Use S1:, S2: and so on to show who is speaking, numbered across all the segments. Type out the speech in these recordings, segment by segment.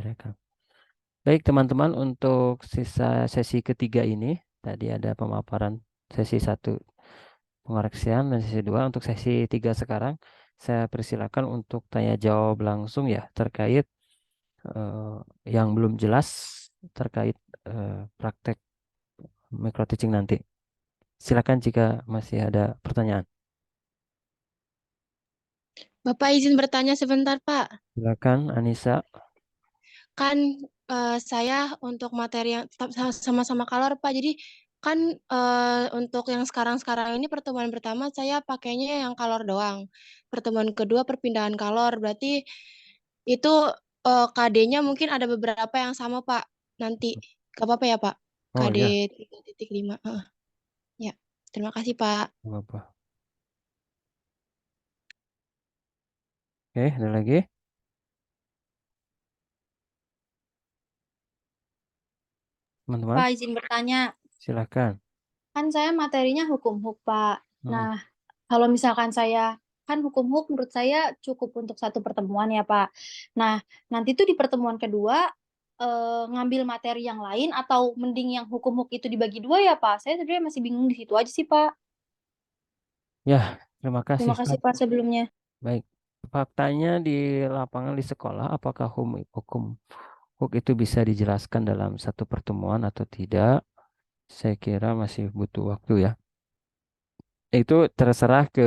S1: direkam. Baik teman-teman, untuk sisa sesi ketiga ini tadi ada pemaparan sesi 1 pengoreksian dan sesi 2. Untuk sesi 3 sekarang saya persilakan untuk tanya jawab langsung ya terkait yang belum jelas terkait praktek micro teaching nanti. Silakan jika masih ada pertanyaan.
S2: Bapak izin bertanya sebentar, Pak.
S1: Silakan Anissa.
S2: Kan saya untuk materi yang sama-sama kalor, Pak. Jadi kan untuk yang sekarang-sekarang ini pertemuan pertama saya pakainya yang kalor doang. Pertemuan kedua perpindahan kalor. Berarti itu KD-nya mungkin ada beberapa yang sama, Pak. Nanti. Gak apa-apa ya, Pak?
S1: Oh
S2: KD
S1: ya,
S2: 3.5. Ya. Terima kasih, Pak.
S1: nggak apa-apa. Oke, ada lagi? Teman-teman,
S3: Pak, izin bertanya.
S1: silakan.
S3: Kan saya materinya hukum-huk, Pak.
S1: Hmm.
S3: Nah, kalau misalkan saya, kan hukum-huk menurut saya cukup untuk satu pertemuan ya, Pak. Nah, nanti tuh di pertemuan kedua, ngambil materi yang lain atau mending yang hukum-huk itu dibagi dua ya, Pak? Saya sebenarnya masih bingung di situ aja sih, Pak.
S1: Ya, terima kasih.
S3: Terima kasih, Pak, sebelumnya.
S1: Baik, faktanya di lapangan di sekolah, apakah hukum HUK itu bisa dijelaskan dalam satu pertemuan atau tidak? Saya kira masih butuh waktu ya. Itu terserah ke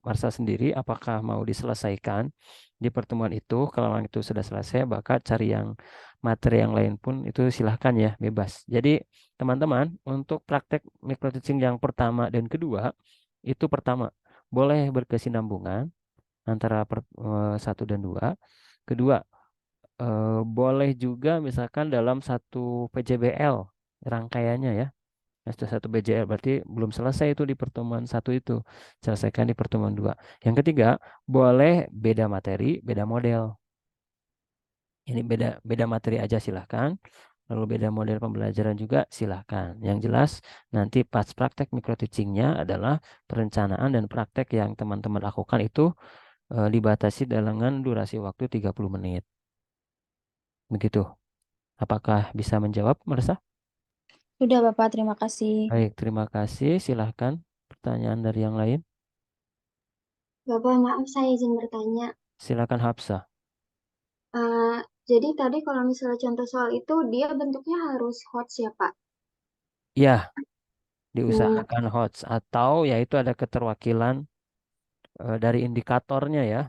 S1: Marsa sendiri, apakah mau diselesaikan di pertemuan itu. Kalau memang itu sudah selesai, maka cari yang materi yang lain pun itu silahkan ya, bebas. Jadi teman-teman, untuk praktek micro teaching yang pertama dan kedua, itu pertama, boleh berkesinambungan antara 1 dan 2. Kedua, boleh juga misalkan dalam satu PJBL rangkaiannya ya. Satu BJL berarti belum selesai itu di pertemuan 1 itu. Selesaikan di pertemuan 2. Yang ketiga, boleh beda materi, beda model. Ini beda beda materi aja silahkan. Lalu beda model pembelajaran juga silahkan. Yang jelas nanti pas praktek micro teachingnya adalah perencanaan dan praktek yang teman-teman lakukan itu dibatasi dengan durasi waktu 30 menit. Begitu. Apakah bisa menjawab, Marsa?
S3: Sudah, Bapak. Terima kasih.
S1: Baik, terima kasih. Silahkan pertanyaan dari yang lain.
S4: Bapak, maaf saya izin bertanya.
S1: Silakan Hafsah.
S4: Eh, jadi tadi kalau misalnya contoh soal itu dia bentuknya harus HOTS ya, Pak?
S1: Ya,
S4: Hmm,
S1: diusahakan HOTS atau yaitu ada keterwakilan dari indikatornya ya.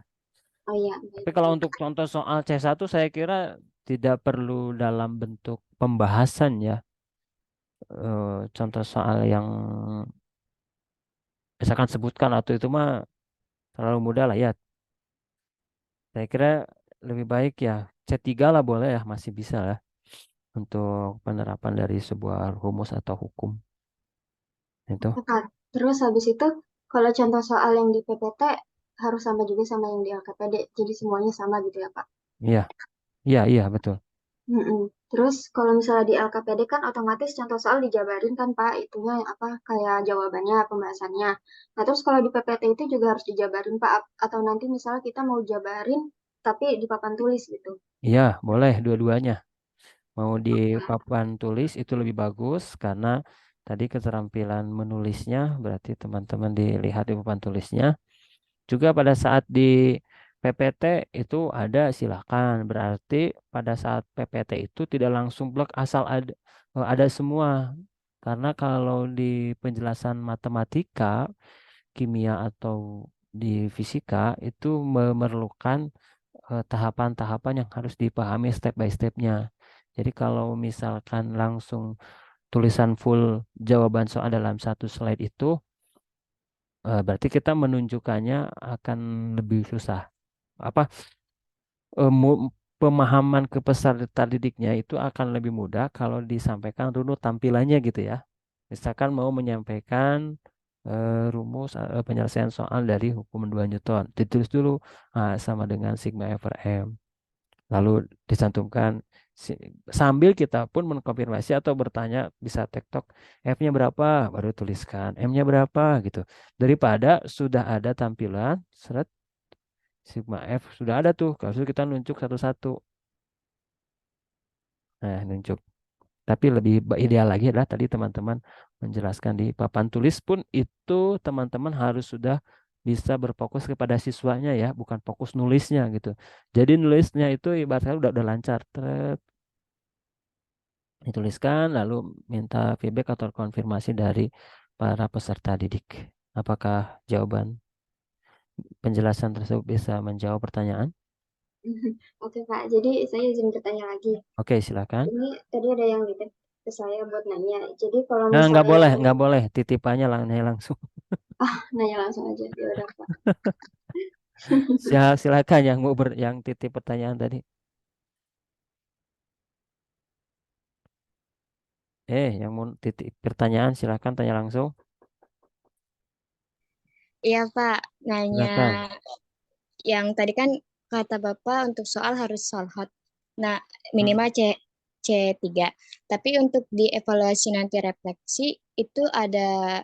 S4: oh iya,
S1: Tapi
S4: baik,
S1: kalau
S4: baik.
S1: untuk contoh soal C1 saya kira tidak perlu dalam bentuk pembahasan ya. Contoh soal yang misalkan sebutkan atau itu mah terlalu mudah lah ya. Saya kira lebih baik ya C3 lah boleh ya, masih bisa lah untuk penerapan dari sebuah rumus atau hukum itu.
S4: Oke, Pak. Terus habis itu kalau contoh soal yang di PPT harus sama juga sama yang di LKPD. Jadi semuanya sama gitu ya, Pak?
S1: Iya, iya, iya betul.
S4: Mm-mm. Terus kalau misalnya di LKPD kan otomatis contoh soal dijabarin kan Pak, itunya apa kayak jawabannya, pembahasannya. Nah terus kalau di PPT itu juga harus dijabarin Pak, atau nanti misalnya kita mau jabarin tapi di papan tulis gitu.
S1: Iya, boleh dua-duanya. Mau di papan tulis itu lebih bagus karena tadi keterampilan menulisnya berarti teman-teman dilihat di papan tulisnya. Juga pada saat di PPT itu ada silakan. Berarti pada saat PPT itu tidak langsung blok asal ada semua. Karena kalau di penjelasan matematika, kimia atau di fisika itu memerlukan tahapan-tahapan yang harus dipahami step by stepnya. Jadi kalau misalkan langsung tulisan full jawaban soal dalam satu slide itu, berarti kita menunjukkannya akan lebih susah. Apa pemahaman ke peserta didiknya itu akan lebih mudah kalau disampaikan runut tampilannya gitu ya. Misalkan mau menyampaikan rumus penyelesaian soal dari hukum 2 Newton. Ditulis dulu sama dengan sigma over M. Lalu dicantumkan si- sambil kita pun mengkonfirmasi atau bertanya bisa tektok F-nya berapa baru tuliskan M-nya berapa gitu. Daripada sudah ada tampilan seret sigma F sudah ada tuh kalau kita nunjuk satu-satu Nah, nunjuk. Tapi lebih ideal lagi adalah tadi teman-teman menjelaskan di papan tulis pun itu teman-teman harus sudah bisa berfokus kepada siswanya ya, bukan fokus nulisnya gitu. Jadi nulisnya itu ibaratnya udah lancar, dituliskan lalu minta feedback atau konfirmasi dari para peserta didik. Apakah jawaban penjelasan tersebut bisa menjawab pertanyaan?
S4: Oke Kak, jadi saya izin bertanya lagi.
S1: Oke, silakan.
S4: Ini tadi ada yang nitip ke saya buat nanya. Jadi kalau
S1: Nah,
S4: misalnya
S1: nggak boleh titipannya langsung.
S4: nanya langsung aja, ya udah Kak.
S1: Silakan yang mau yang titip pertanyaan tadi. Yang mau titip pertanyaan silakan tanya langsung.
S2: Iya, Pak. Nanya
S1: Silakan.
S2: yang tadi kan kata Bapak untuk soal harus solhot. Nah,
S1: Hmm.
S2: minimal C3. Tapi untuk di evaluasi nanti refleksi itu ada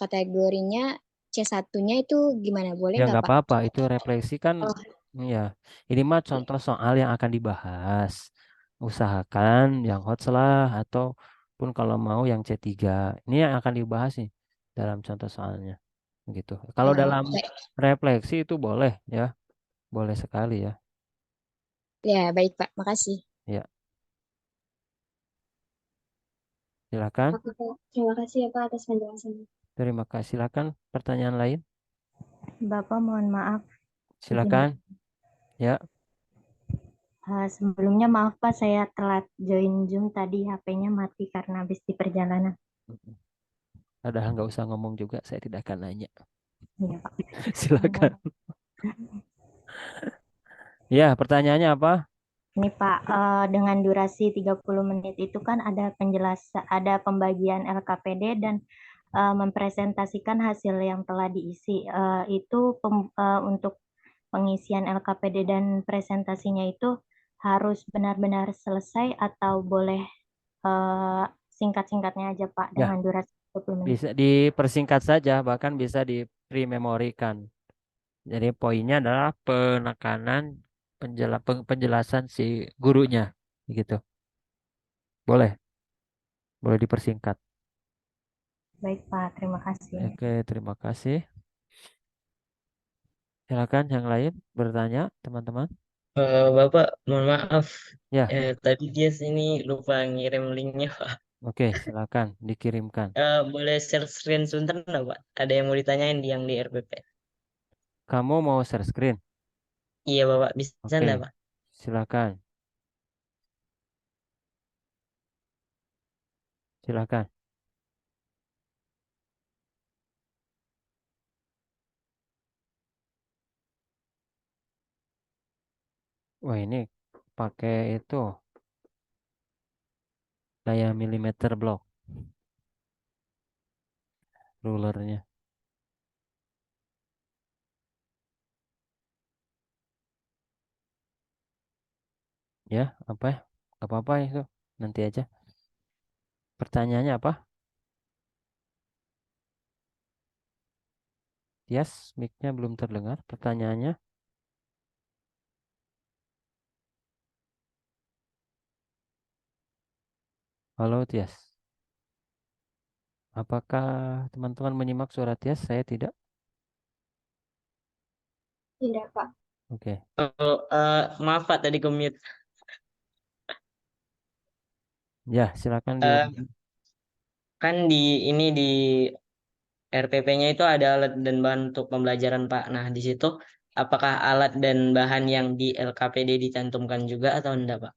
S2: kategorinya C1-nya itu gimana? Boleh
S1: Ya
S2: nggak,
S1: nggak
S2: Pak?
S1: apa-apa. Itu refleksi kan.
S2: Oh,
S1: Ya, ini mah contoh soal yang akan dibahas. Usahakan yang hot lah ataupun kalau mau yang C3. Ini yang akan dibahas nih dalam contoh soalnya. Begitu. Kalau dalam
S2: baik.
S1: refleksi itu boleh ya, boleh sekali ya.
S2: Ya, baik, Pak. Makasih.
S1: Ya, silakan.
S4: Oke Kak, terima kasih ya Pak atas penjelasannya.
S1: Terima kasih. Silakan pertanyaan lain.
S5: Bapak mohon maaf, izin
S1: Silakan. Ya.
S5: Sebelumnya maaf Pak, saya telat join Zoom tadi, HP-nya mati karena habis di perjalanan.
S1: Padahal nggak usah ngomong juga, saya tidak akan nanya.
S5: Iya Pak.
S1: Silakan. Ya, pertanyaannya apa?
S5: Ini Pak, dengan durasi 30 menit itu kan ada penjelasan, ada pembagian LKPD dan mempresentasikan hasil yang telah diisi. Untuk pengisian LKPD dan presentasinya itu harus benar-benar selesai atau boleh singkat-singkatnya aja Pak
S1: Ya,
S5: dengan durasi 30 menit.
S1: bisa dipersingkat saja, bahkan bisa di pre-memorikan. Jadi poinnya adalah penekanan penjelasan si gurunya, gitu. Boleh, boleh dipersingkat.
S5: Baik Pak, terima kasih.
S1: Oke, terima kasih. Silakan yang lain bertanya, teman-teman.
S6: Bapak, mohon maaf.
S1: Ya,
S6: Tadi dia sini lupa ngirim linknya, Pak.
S1: oke, silakan dikirimkan.
S6: Boleh share screen sebentar nggak, Pak? Ada yang mau ditanyain yang di RPP.
S1: Kamu mau share screen?
S6: Iya, Bapak. Bisa
S1: Oke,
S6: nggak, Pak?
S1: silakan. Silakan. Wah, ini pakai itu kayak milimeter block rulernya. Ya, apa ya? Apa-apa itu. Nanti aja. Pertanyaannya apa? Yes, mic-nya belum terdengar. Pertanyaannya, halo Tias. Apakah teman-teman menyimak suara Tias? Saya tidak.
S4: Tidak Pak.
S1: Oke.
S6: Maaf, Pak. Tadi ke mute.
S1: Ya, silakan
S6: Eh,
S1: diulang.
S6: kan di RPP-nya itu ada alat dan bahan untuk pembelajaran, Pak. Nah, di situ apakah alat dan bahan yang di LKPD dicantumkan juga atau enggak, Pak?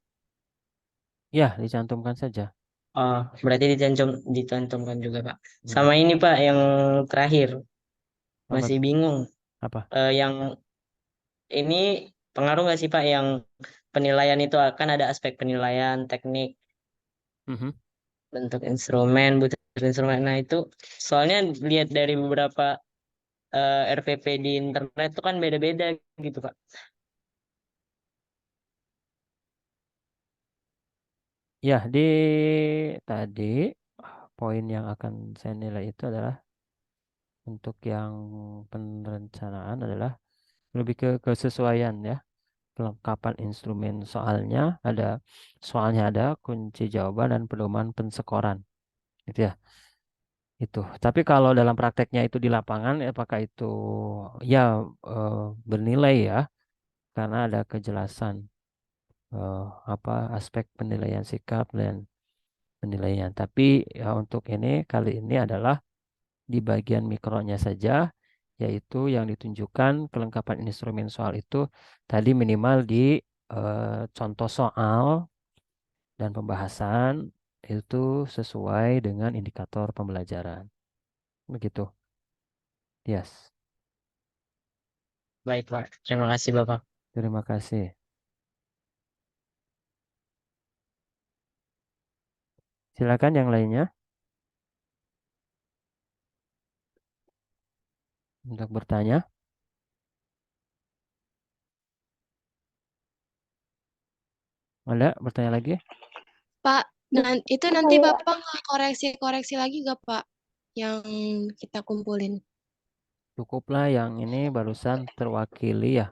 S1: Ya, dicantumkan saja.
S6: Oh, berarti dicantumkan juga, Pak.
S1: Mm.
S6: Sama ini, Pak, yang terakhir.
S1: Apa
S6: Masih
S1: tuh?
S6: bingung.
S1: Apa?
S6: Yang ini pengaruh nggak sih, Pak, yang penilaian itu akan ada aspek penilaian, teknik,
S1: Mhm.
S6: bentuk instrumen, butuh instrumen. Nah, itu soalnya lihat dari beberapa RPP di internet itu kan beda-beda gitu, Pak.
S1: Ya, di tadi poin yang akan saya nilai itu adalah untuk yang perencanaan adalah lebih ke kesesuaian ya. kelengkapan instrumen soalnya ada, kunci jawaban dan pedoman pensekoran. Gitu ya. Itu. Tapi kalau dalam prakteknya itu di lapangan, apakah itu ya bernilai ya, karena ada kejelasan aspek penilaian sikap dan penilaian. Tapi ya untuk kali ini adalah di bagian mikronya saja, yaitu yang ditunjukkan kelengkapan instrumen soal itu tadi minimal di contoh soal dan pembahasan itu sesuai dengan indikator pembelajaran. Begitu. Yes.
S6: Baik, Pak. Terima kasih, Bapak.
S1: Terima kasih. Silakan yang lainnya untuk bertanya. Ada bertanya lagi?
S2: Pak, itu nanti Bapak nggak koreksi-koreksi lagi nggak Pak yang kita kumpulin?
S1: Cukuplah yang ini barusan terwakili ya.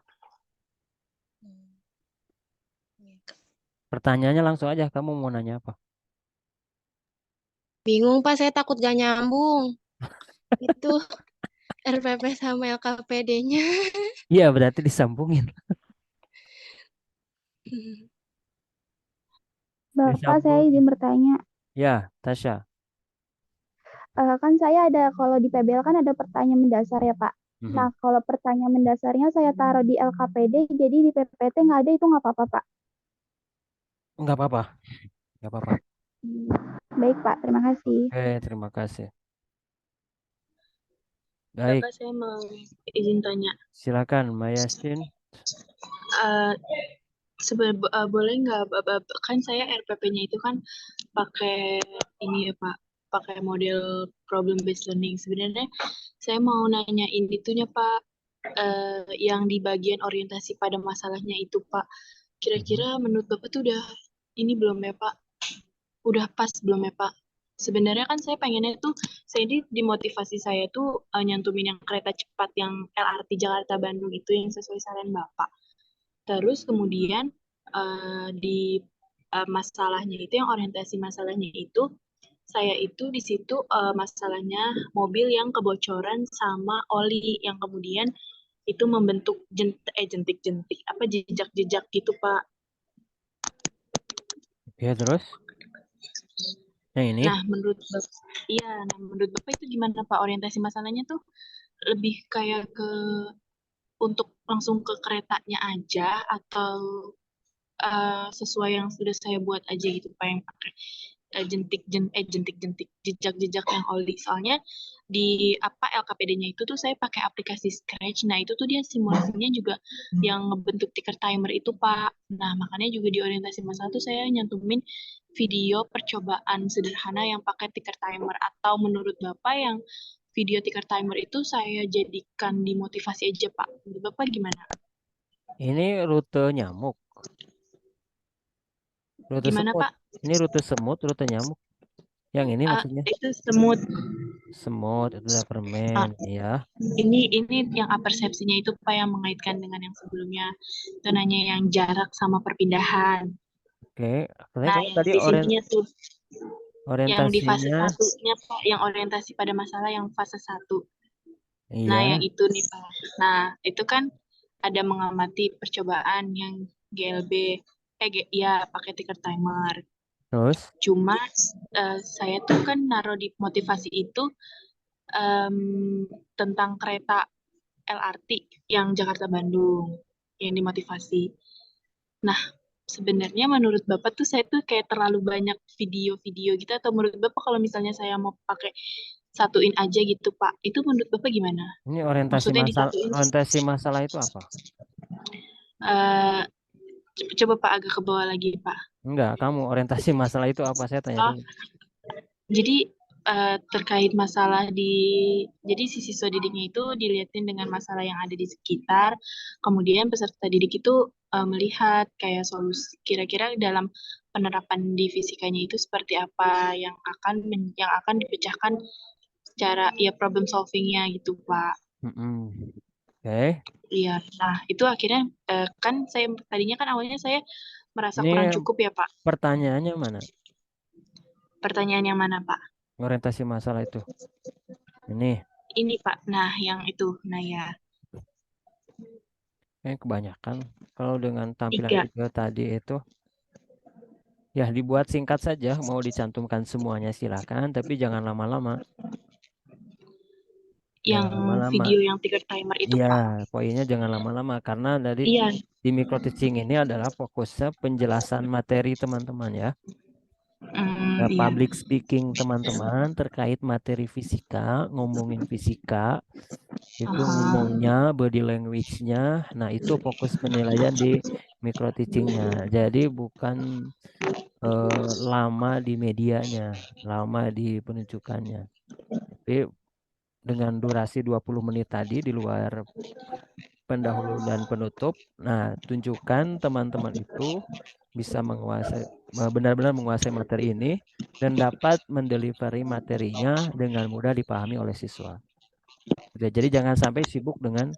S1: Pertanyaannya langsung aja, kamu mau nanya apa?
S2: Bingung Pak, saya takut gak nyambung. Itu RPP sama LKPD-nya.
S1: Iya, berarti disambungin.
S7: Bapak, saya izin bertanya.
S1: Ya, Tasya.
S7: Kan saya ada, kalau di PBL kan ada pertanyaan mendasar ya, Pak. Nah, kalau pertanyaan mendasarnya saya taruh di LKPD, jadi di PPT nggak ada, itu nggak apa-apa, Pak?
S1: Nggak apa-apa. Nggak apa-apa.
S7: Baik, Pak. Terima kasih.
S1: Oke, terima kasih. Baik,
S8: Bapak, saya mau izin tanya.
S1: silakan Mbak Yasin.
S8: Boleh nggak, kan saya RPP-nya itu kan pakai ini ya Pak, pakai model problem based learning. Sebenarnya saya mau nanyain itunya Pak, yang di bagian orientasi pada masalahnya itu Pak. Kira-kira menurut Bapak tuh udah ini belum ya Pak? Udah pas belum ya Pak? Sebenarnya kan saya pengennya tuh, saya ini dimotivasi saya tuh nyantumin yang kereta cepat yang LRT Jakarta Bandung itu yang sesuai saran Bapak. Terus kemudian di masalahnya itu, yang orientasi masalahnya itu, saya itu di situ masalahnya mobil yang kebocoran sama oli yang kemudian itu membentuk jentik-jentik apa jejak-jejak gitu Pak.
S1: Ya, terus? Yang ini?
S8: Nah, menurut Bapak itu gimana Pak, orientasi masalahnya tuh lebih kayak ke untuk langsung ke keretanya aja atau sesuai yang sudah saya buat aja gitu Pak, yang pakai jentik-jentik jejak-jejak yang oli. Soalnya di LKPD-nya itu tuh saya pakai aplikasi Scratch. Nah, itu tuh dia simulasinya juga yang ngebentuk ticker timer itu Pak. Nah, makanya juga di orientasi masalah tuh saya nyantumin video percobaan sederhana yang pakai ticker timer. Atau menurut Bapak yang video ticker timer itu saya jadikan dimotivasi aja Pak. Menurut Bapak gimana?
S1: Ini rute nyamuk. Rute
S8: Gimana
S1: semut.
S8: Pak?
S1: Ini rute semut, rute nyamuk. Yang ini maksudnya?
S8: Itu semut.
S1: Semut, itu udah permen, ya.
S8: Ini yang persepsinya itu Pak yang mengaitkan dengan yang sebelumnya. Itu nanya yang jarak sama perpindahan.
S1: Oke,
S8: Nah,
S1: kamu
S8: yang
S1: tadi
S8: di sininya tuh, yang di fase
S1: orientasinya,
S8: satunya Pak, yang orientasi pada masalah yang fase 1. Nah,
S1: iya.
S8: yang itu nih Pak. Nah, itu kan ada mengamati percobaan yang GLB, ya pakai ticker timer.
S1: Terus?
S8: Cuma saya tuh kan naruh di motivasi itu tentang kereta LRT yang Jakarta-Bandung yang dimotivasi. Nah, sebenarnya menurut Bapak tuh saya tuh kayak terlalu banyak video-video gitu, atau menurut Bapak kalau misalnya saya mau pakai satuin aja gitu Pak, itu menurut Bapak gimana?
S1: Ini orientasi masalah itu apa?
S8: Coba Pak agak ke bawah lagi Pak.
S1: Enggak, kamu orientasi masalah itu apa? Saya tanya dulu.
S8: Jadi terkait masalah jadi si siswa didiknya itu dilihatin dengan masalah yang ada di sekitar, kemudian peserta didik itu melihat kayak solusi kira-kira dalam penerapan di fisikanya itu seperti apa yang akan dipecahkan secara ya problem solvingnya gitu Pak.
S1: Oke.
S8: Iya, nah itu akhirnya kan saya tadinya kan awalnya saya merasa
S1: Ini
S8: kurang cukup ya Pak.
S1: pertanyaannya mana?
S8: Pertanyaan yang mana Pak?
S1: Orientasi masalah itu. Ini
S8: Ini Pak, nah yang itu, nah ya
S1: kebanyakan kalau dengan tampilan
S8: 3.
S1: video tadi itu ya dibuat singkat saja, mau dicantumkan semuanya silakan, tapi jangan lama-lama.
S8: Yang
S1: Jangan lama-lama.
S8: video yang trigger timer itu
S1: Iya,
S8: Pak.
S1: poinnya jangan lama-lama karena dari
S8: Iya,
S1: di micro teaching ini adalah fokusnya penjelasan materi teman-teman ya. Nah,
S8: iya.
S1: public speaking teman-teman terkait materi fisika, ngomongin fisika, itu
S8: Aha.
S1: ngomongnya, body language-nya, nah itu fokus penilaian di micro teaching-nya. Jadi bukan lama di medianya, lama di penunjukannya. Tapi dengan durasi 20 menit tadi di luar pendahulu dan penutup, nah tunjukkan teman-teman itu bisa menguasai benar-benar menguasai materi ini dan dapat mendelivery materinya dengan mudah dipahami oleh siswa. Jadi jangan sampai sibuk dengan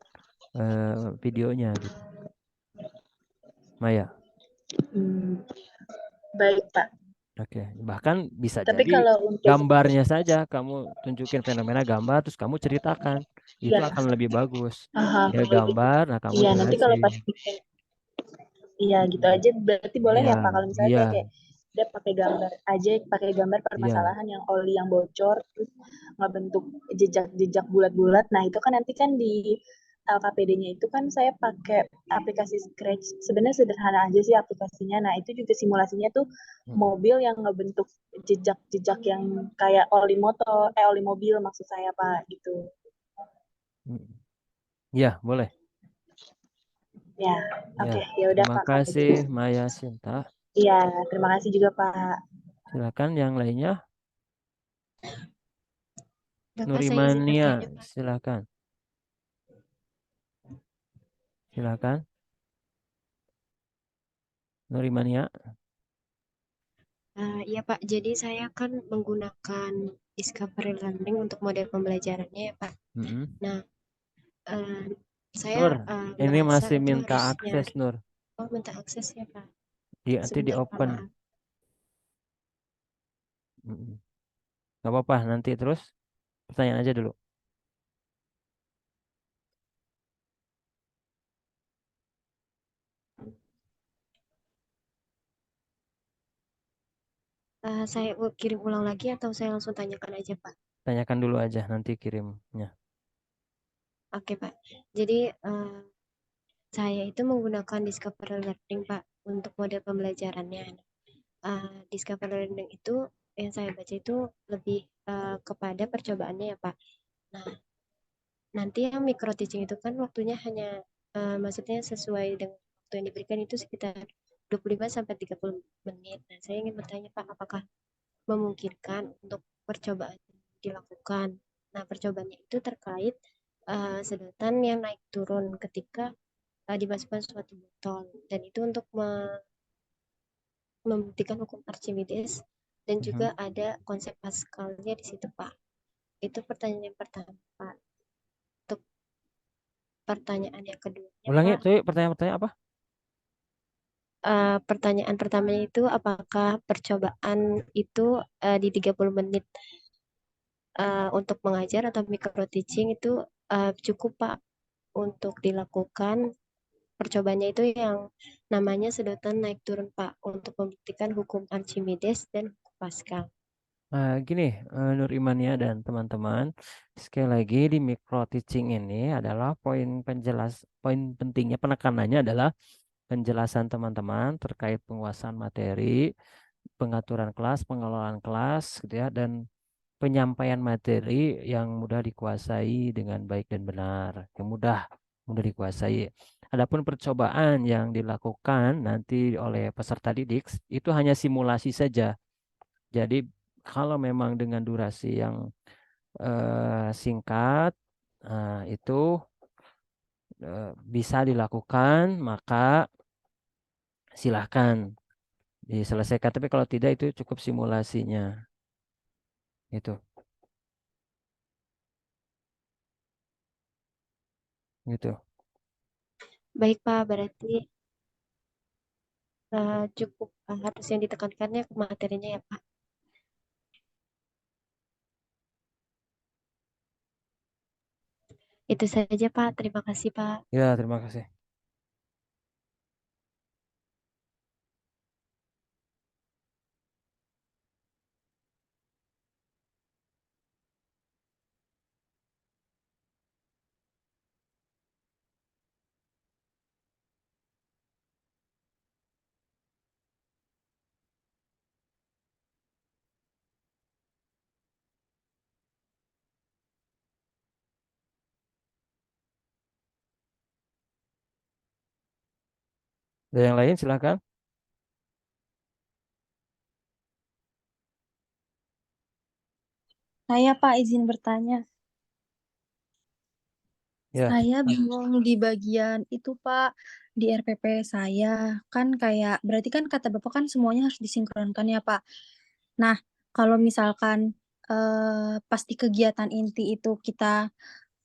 S1: videonya gitu. Maya.
S8: Baik Pak.
S1: Oke, bahkan bisa
S8: Tapi
S1: jadi
S8: kalau untuk
S1: gambarnya saja kamu tunjukin fenomena gambar terus kamu ceritakan. Itu
S8: ya,
S1: akan lebih bagus.
S8: aha,
S1: Ya
S8: kalau gitu.
S1: gambar, nah kamu
S8: Iya, nanti kalau
S1: jelasin.
S8: pas iya gitu aja berarti boleh
S1: Iya,
S8: ya Pak kalau misalnya
S1: iya,
S8: kayak dia pakai gambar aja, pakai gambar
S1: iya.
S8: permasalahan yang oli yang bocor terus ngebentuk jejak-jejak bulat-bulat. Nah, itu kan nanti kan di LKPD-nya itu kan saya pakai aplikasi Scratch. Sebenarnya sederhana aja sih aplikasinya. Nah, itu juga simulasinya tuh mobil yang ngebentuk jejak-jejak yang kayak oli motor, oli mobil maksud saya Pak gitu.
S1: Iya, boleh.
S8: Ya, oke, ya udah
S1: Terima
S8: Pak. kalau
S1: kasih
S8: gitu.
S1: Maya Sinta.
S8: Iya, terima kasih juga Pak.
S1: Silakan yang lainnya.
S2: Bapak, saya izin
S1: Nurimania,
S2: bertanya, Pak.
S1: silakan. Silakan. Nurimania.
S2: Iya Pak, jadi saya kan menggunakan Discovery Learning untuk model pembelajarannya ya Pak. Nah, saya
S1: Nur, ini
S2: merasa
S1: masih
S2: itu
S1: minta
S2: harus
S1: akses,
S2: nyari.
S1: Nur.
S2: Oh, minta akses ya Pak.
S1: Nanti di
S2: Sebentar Pak,
S1: open.
S2: maaf.
S1: Gak apa-apa, nanti terus pertanyaan aja dulu.
S2: Saya kirim ulang lagi atau saya langsung tanyakan aja Pak?
S1: Tanyakan dulu aja, nanti kirimnya.
S2: Oke Pak, jadi saya itu menggunakan Discovery Learning Pak untuk model pembelajarannya. Discovery Learning itu yang saya baca itu lebih kepada percobaannya ya Pak. Nah, nanti yang micro teaching itu kan waktunya hanya maksudnya sesuai dengan waktu yang diberikan itu sekitar 25 sampai 30 menit. Nah, saya ingin bertanya Pak, apakah memungkinkan untuk percobaan dilakukan? Nah, percobaannya itu terkait sedotan yang naik turun ketika dimasukkan suatu botol, dan itu untuk membuktikan hukum Archimedes, dan juga ada konsep Pascalnya di situ Pak. Itu pertanyaan yang pertama Pak. Untuk pertanyaan yang kedua,
S1: Ulangi,
S2: Pak,
S1: tuh pertanyaan-pertanyaan apa?
S2: pertanyaan pertamanya itu apakah percobaan itu di 30 menit untuk mengajar atau micro teaching itu cukup Pak untuk dilakukan. Percobaannya itu yang namanya sedotan naik turun Pak, untuk membuktikan hukum Archimedes dan hukum Pascal.
S1: Gini, Nur Imania dan teman-teman, sekali lagi di micro teaching ini adalah poin pentingnya penekanannya adalah penjelasan teman-teman terkait penguasaan materi, pengaturan kelas, pengelolaan kelas, gitu ya, dan penyampaian materi yang mudah dikuasai dengan baik dan benar, yang mudah dikuasai. Adapun percobaan yang dilakukan nanti oleh peserta didik itu hanya simulasi saja. Jadi kalau memang dengan durasi yang singkat itu bisa dilakukan, maka silahkan diselesaikan. Tapi kalau tidak itu cukup simulasinya. Itu. Gitu.
S9: Baik Pak, berarti cukup harus yang ditekankannya ke materinya ya Pak. Itu saja Pak, terima kasih Pak.
S1: Ya, terima kasih. Ada yang lain silakan.
S3: Saya Pak izin bertanya.
S1: Ya.
S3: Saya bingung di bagian itu Pak, di RPP saya. Kan kayak, berarti kan kata Bapak kan semuanya harus disinkronkan ya Pak. Nah, kalau misalkan pas di kegiatan inti itu kita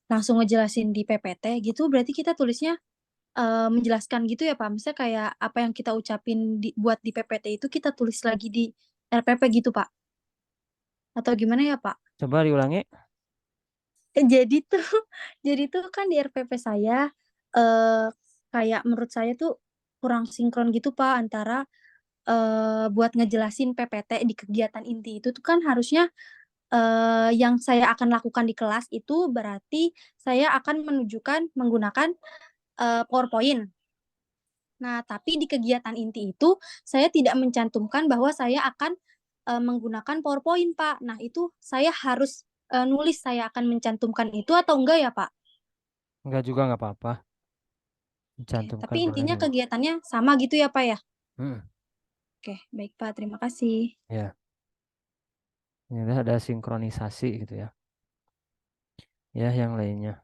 S3: langsung ngejelasin di PPT gitu, berarti kita tulisnya menjelaskan gitu ya Pak. Misalnya kayak apa yang kita ucapin buat di PPT itu kita tulis lagi di RPP gitu Pak. Atau gimana ya Pak?
S1: Coba diulangi.
S3: Jadi tuh, jadi tuh kan di RPP saya kayak menurut saya tuh kurang sinkron gitu Pak antara buat ngejelasin PPT di kegiatan inti itu tuh kan harusnya yang saya akan lakukan di kelas itu berarti saya akan menunjukkan menggunakan PowerPoint. Nah, tapi di kegiatan inti itu saya tidak mencantumkan bahwa saya akan menggunakan PowerPoint, Pak. Nah, itu saya harus nulis saya akan mencantumkan itu atau enggak ya, Pak?
S1: Enggak juga nggak apa-apa.
S3: Oke,
S1: Mencantumkan
S3: tapi
S1: boleh
S3: intinya
S1: juga.
S3: kegiatannya sama gitu ya, Pak ya?
S1: Hmm,
S3: Oke, baik, Pak. Terima kasih.
S1: ya. Ini ada sinkronisasi gitu ya. Ya, yang lainnya.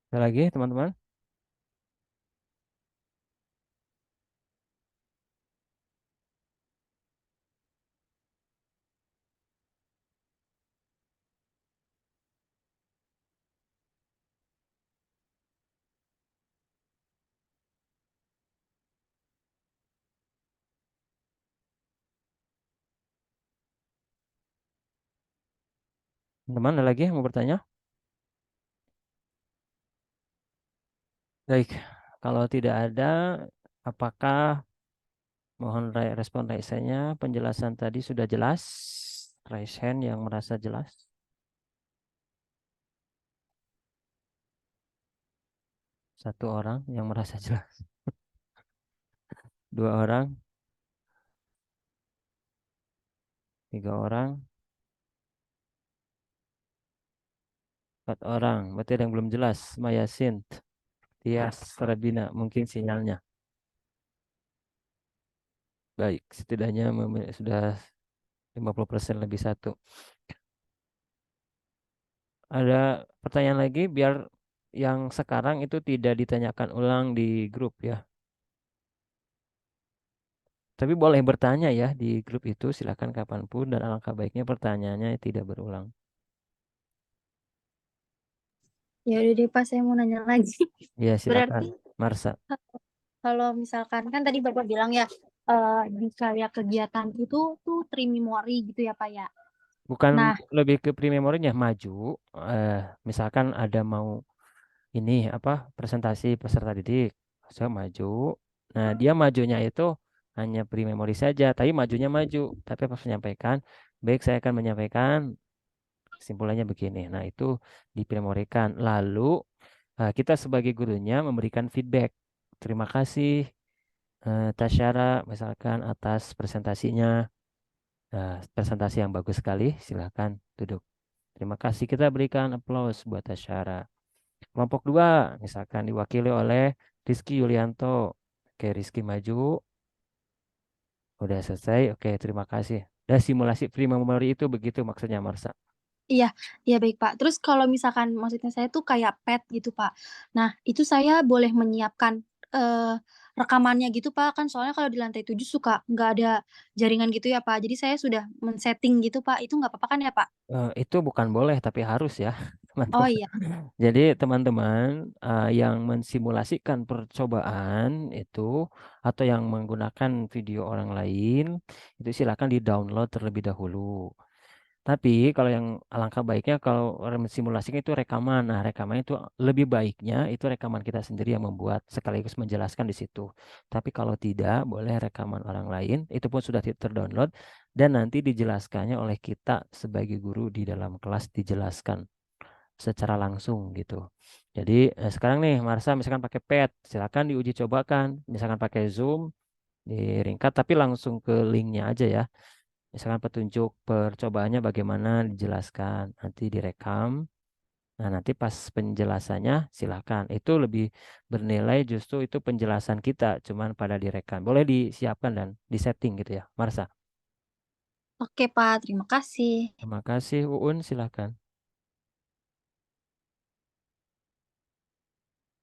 S1: Ada lagi teman-teman? Teman-teman ada lagi yang mau bertanya? Baik, kalau tidak ada, apakah mohon respon raise-nya penjelasan tadi sudah jelas? Raise hand yang merasa jelas. Satu orang yang merasa jelas. Dua orang. Tiga orang. Empat orang. Berarti ada yang belum jelas. Maya Sint. Tias Rabina. Mungkin sinyalnya. Baik, setidaknya sudah 50% lebih satu. Ada pertanyaan lagi biar yang sekarang itu tidak ditanyakan ulang di grup ya. Tapi boleh bertanya ya di grup itu, silakan kapanpun, dan alangkah baiknya pertanyaannya tidak berulang.
S3: Ya udah deh, Pak, saya mau nanya lagi.
S1: Ya, silakan.
S3: Berarti
S1: Marsa.
S3: kalau misalkan kan tadi Bapak bilang ya di kayak kegiatan itu tuh memori gitu ya, Pak ya.
S1: Bukan
S3: Nah,
S1: lebih ke pre-memorinya maju. Misalkan ada mau ini apa presentasi peserta didik, saya maju. Nah, dia majunya itu hanya pre-memori saja, tapi majunya maju. Tapi pas menyampaikan, baik saya akan menyampaikan kesimpulannya begini. Nah, itu diprimorikan. Lalu kita sebagai gurunya memberikan feedback. Terima kasih Tasyara misalkan atas presentasinya. Presentasi yang bagus sekali. Silakan duduk. Terima kasih. Kita berikan aplaus buat Tasyara. Kelompok 2 misalkan diwakili oleh Rizky Yulianto. Oke, Rizky maju. Udah selesai. Oke, terima kasih. Dan simulasi pre-memory itu begitu maksudnya Marsa.
S3: Iya, iya baik Pak. Terus kalau misalkan maksudnya saya tuh kayak pet gitu Pak. Nah, itu saya boleh menyiapkan rekamannya gitu Pak. Kan soalnya kalau di lantai 7 suka nggak ada jaringan gitu ya Pak. Jadi saya sudah men-setting gitu Pak. Itu nggak apa-apa kan ya Pak?
S1: Itu bukan boleh tapi harus ya,
S3: Oh
S1: teman-teman.
S3: iya.
S1: Jadi teman-teman yang mensimulasikan percobaan itu atau yang menggunakan video orang lain itu silakan di-download terlebih dahulu. Tapi kalau yang alangkah baiknya kalau orang mensimulasikan itu rekaman. Nah, rekaman itu lebih baiknya itu rekaman kita sendiri yang membuat sekaligus menjelaskan di situ. Tapi kalau tidak, boleh rekaman orang lain. Itu pun sudah terdownload dan nanti dijelaskannya oleh kita sebagai guru di dalam kelas dijelaskan secara langsung gitu. Jadi sekarang nih Marsa misalkan pakai pad, silakan diuji cobakan. Misalkan pakai Zoom, diringkat tapi langsung ke linknya aja ya. Misalkan petunjuk percobaannya bagaimana dijelaskan, nanti direkam. Nah, nanti pas penjelasannya silakan. Itu lebih bernilai justru itu penjelasan kita, cuman pada direkam. Boleh disiapkan dan disetting gitu ya, Marsa.
S3: Oke Pak, terima kasih.
S1: Terima kasih, Uun, silakan.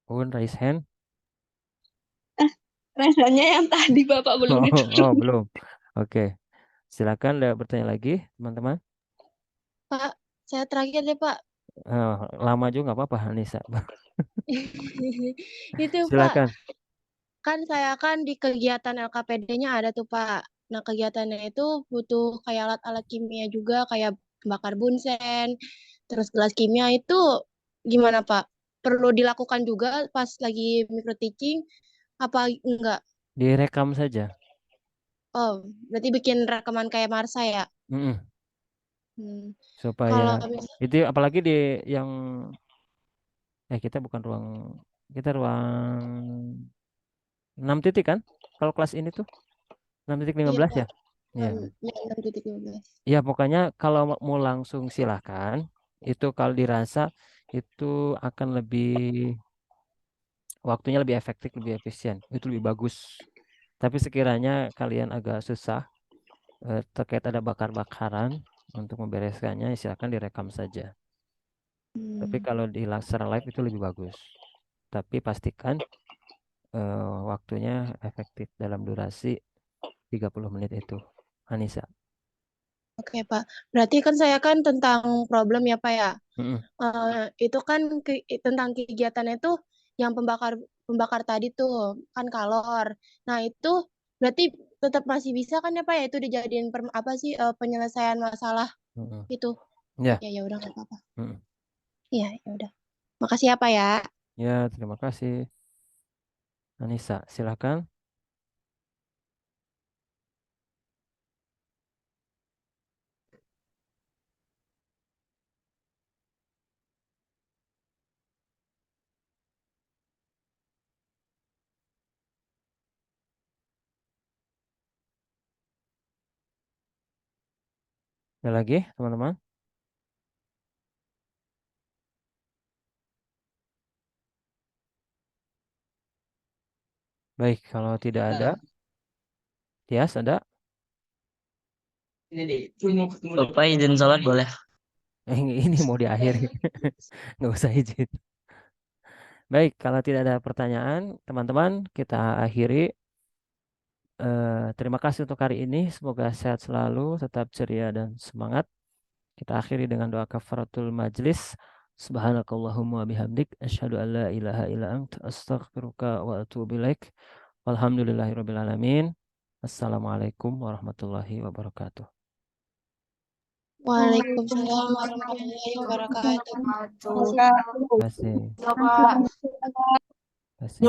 S1: Uun, raise hand.
S8: Rasanya yang tadi Bapak belum
S1: Oh, belum. Oke. Silakan bertanya lagi, teman-teman.
S2: Pak, saya terakhir deh Pak.
S1: Lama juga nggak apa-apa, Anissa.
S2: Itu Pak,
S1: Silakan.
S2: kan saya kan di kegiatan LKPD-nya ada tuh Pak. Nah kegiatannya itu butuh kayak alat-alat kimia juga, kayak bakar bunsen, terus gelas kimia itu gimana Pak? Perlu dilakukan juga pas lagi micro teaching apa enggak?
S1: Direkam saja.
S2: Oh, berarti bikin rekaman kayak Marsa ya?
S1: Mm-mm.
S2: Hmm.
S1: Supaya
S2: Kalau
S1: itu apalagi di yang kita bukan kita ruang 6 titik kan? Kalau kelas ini tuh 6.15
S2: iya Pak,
S1: ya? Iya.
S2: 6.15.
S1: Ya pokoknya kalau mau langsung silahkan. Itu kalau dirasa itu akan lebih waktunya lebih efektif, lebih efisien. Itu lebih bagus. Tapi sekiranya kalian agak susah terkait ada bakar-bakaran untuk membereskannya, silakan direkam saja. Tapi kalau secara live itu lebih bagus. Tapi pastikan waktunya efektif dalam durasi 30 menit itu. Anissa.
S2: Oke Pak, berarti kan saya kan tentang problem ya Pak ya.
S1: Mm-mm.
S2: Itu kan tentang kegiatan itu yang pembakar pembakar tadi tuh kan kalor. Nah itu berarti tetap masih bisa kan ya Pak ya itu dijadiin apa sih penyelesaian masalah
S1: Mm-mm.
S2: itu.
S1: Ya.
S2: Ya ya udah nggak apa-apa.
S1: Mm-mm.
S2: Iya ya udah. Makasih ya Pak ya.
S1: Ya, terima kasih. Anissa, silakan. Ada lagi, teman-teman? Baik, kalau tidak ada, Tias ada?
S6: Bapak izin sholat boleh?
S1: Ini mau diakhiri, nggak usah izin. Baik, kalau tidak ada pertanyaan, teman-teman, kita akhiri. Terima kasih untuk hari ini. Semoga sehat selalu, tetap ceria dan semangat. Kita akhiri dengan doa kafaratul majlis. Subhanakallahumma bihamdik. Asyhadu an la ilaha illa anta astaghfiruka wa atubu ilaik. Walhamdulillahirabbil alamin. Assalamualaikum warahmatullahi wabarakatuh.
S2: Waalaikumsalam warahmatullahi wabarakatuh.
S1: Terima kasih. Terima kasih.